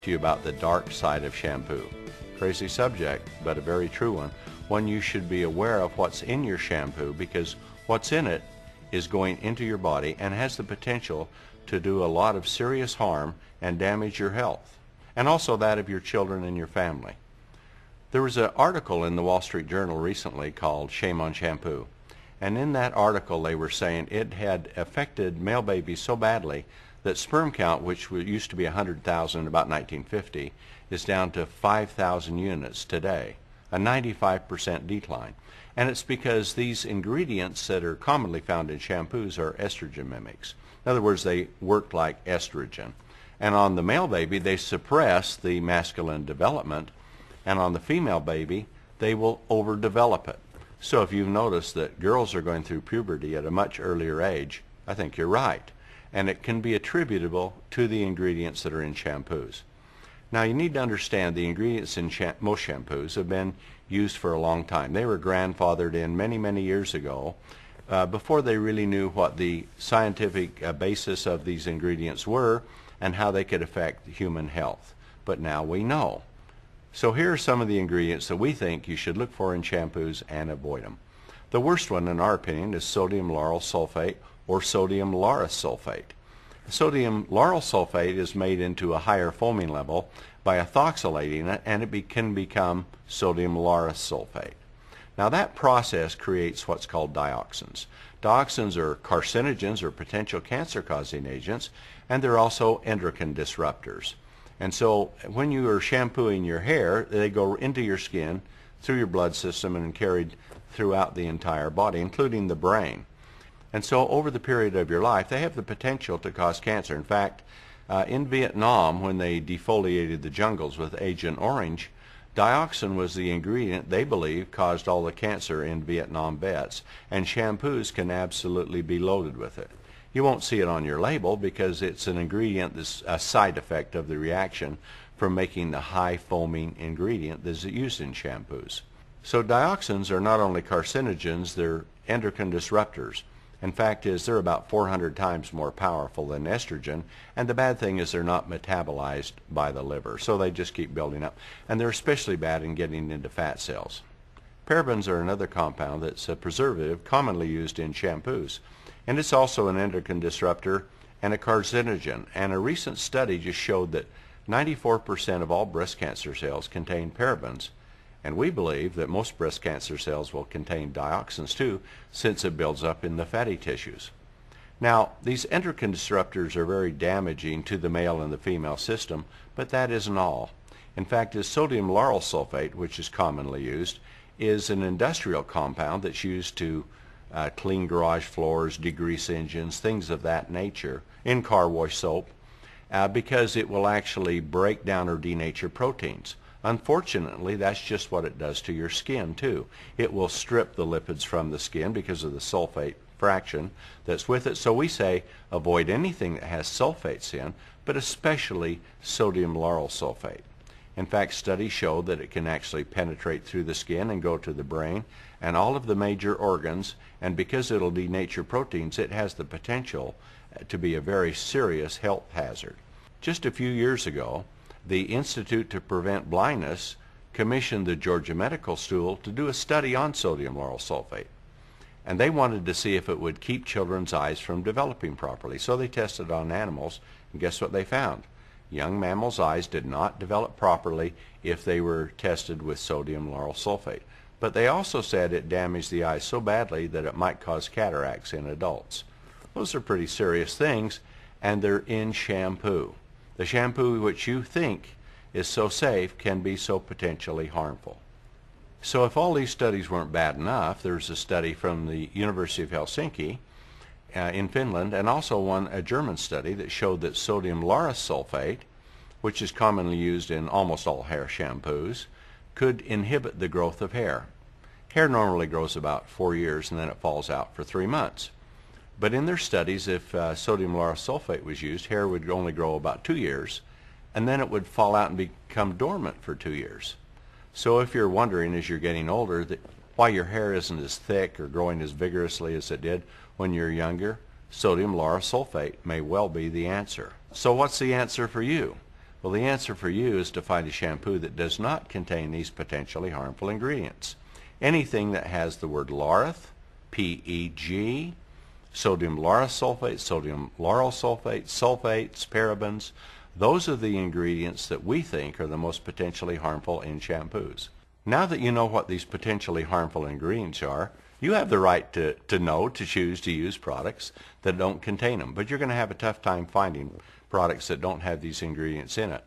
To you about the dark side of shampoo. Crazy subject, but a very true one. One you should be aware of what's in your shampoo, because what's in it is going into your body and has the potential to do a lot of serious harm and damage your health, and also that of your children and your family. There was an article in the Wall Street Journal recently called Shame on Shampoo. And in that article they were saying it had affected male babies so badly that sperm count, which used to be 100,000 in about 1950, is down to 5,000 units today, a 95% decline. And it's because these ingredients that are commonly found in shampoos are estrogen mimics. In other words, they work like estrogen. And on the male baby, they suppress the masculine development, and on the female baby, they will overdevelop it. So if you've noticed that girls are going through puberty at a much earlier age, I think you're right. And it can be attributable to the ingredients that are in shampoos. Now you need to understand the ingredients in most shampoos have been used for a long time. They were grandfathered in many, many years ago before they really knew what the scientific basis of these ingredients were and how they could affect human health. But now we know. So here are some of the ingredients that we think you should look for in shampoos and avoid them. The worst one, in our opinion, is sodium lauryl sulfate or sodium lauryl sulfate. Sodium lauryl sulfate is made into a higher foaming level by ethoxylating it, and it can become sodium lauryl sulfate. Now that process creates what's called dioxins. Dioxins are carcinogens or potential cancer-causing agents, and they're also endocrine disruptors. And so when you are shampooing your hair, they go into your skin, through your blood system, and carried throughout the entire body, including the brain. And so over the period of your life, they have the potential to cause cancer. In fact, in Vietnam, when they defoliated the jungles with Agent Orange, dioxin was the ingredient they believe caused all the cancer in Vietnam vets. And shampoos can absolutely be loaded with it. You won't see it on your label because it's an ingredient that's a side effect of the reaction from making the high foaming ingredient that's used in shampoos. So dioxins are not only carcinogens, they're endocrine disruptors. In fact they're about 400 times more powerful than estrogen, and the bad thing is they're not metabolized by the liver, so they just keep building up. And they're especially bad in getting into fat cells. Parabens are another compound that's a preservative commonly used in shampoos. And it's also an endocrine disruptor and a carcinogen. And a recent study just showed that 94% of all breast cancer cells contain parabens. And we believe that most breast cancer cells will contain dioxins too, since it builds up in the fatty tissues. Now, these endocrine disruptors are very damaging to the male and the female system, but that isn't all. In fact, the sodium lauryl sulfate, which is commonly used, is an industrial compound that's used to clean garage floors, degrease engines, things of that nature, in car wash soap, because it will actually break down or denature proteins. Unfortunately, that's just what it does to your skin too. It will strip the lipids from the skin because of the sulfate fraction that's with it. So we say avoid anything that has sulfates in, but especially sodium lauryl sulfate. In fact, studies show that it can actually penetrate through the skin and go to the brain and all of the major organs, and because it'll denature proteins, it has the potential to be a very serious health hazard. Just a few years ago, the Institute to Prevent Blindness commissioned the Georgia Medical School to do a study on sodium lauryl sulfate. And they wanted to see if it would keep children's eyes from developing properly. So they tested on animals, and guess what they found? Young mammals' eyes did not develop properly if they were tested with sodium lauryl sulfate. But they also said it damaged the eyes so badly that it might cause cataracts in adults. Those are pretty serious things, and they're in shampoo. The shampoo which you think is so safe can be so potentially harmful. So if all these studies weren't bad enough, there's a study from the University of Helsinki in Finland, and also a German study that showed that sodium lauryl sulfate, which is commonly used in almost all hair shampoos, could inhibit the growth of hair. Hair normally grows about 4 years and then it falls out for 3 months. But in their studies, if sodium lauryl sulfate was used, hair would only grow about 2 years, and then it would fall out and become dormant for 2 years. So if you're wondering as you're getting older why your hair isn't as thick or growing as vigorously as it did when you're younger, sodium lauryl sulfate may well be the answer. So what's the answer for you? Well, the answer for you is to find a shampoo that does not contain these potentially harmful ingredients. Anything that has the word laureth, PEG, sodium lauryl sulfate, sodium lauryl sulfate, sulfates, parabens, those are the ingredients that we think are the most potentially harmful in shampoos. Now that you know what these potentially harmful ingredients are, you have the right to choose to use products that don't contain them. But you're going to have a tough time finding products that don't have these ingredients in it.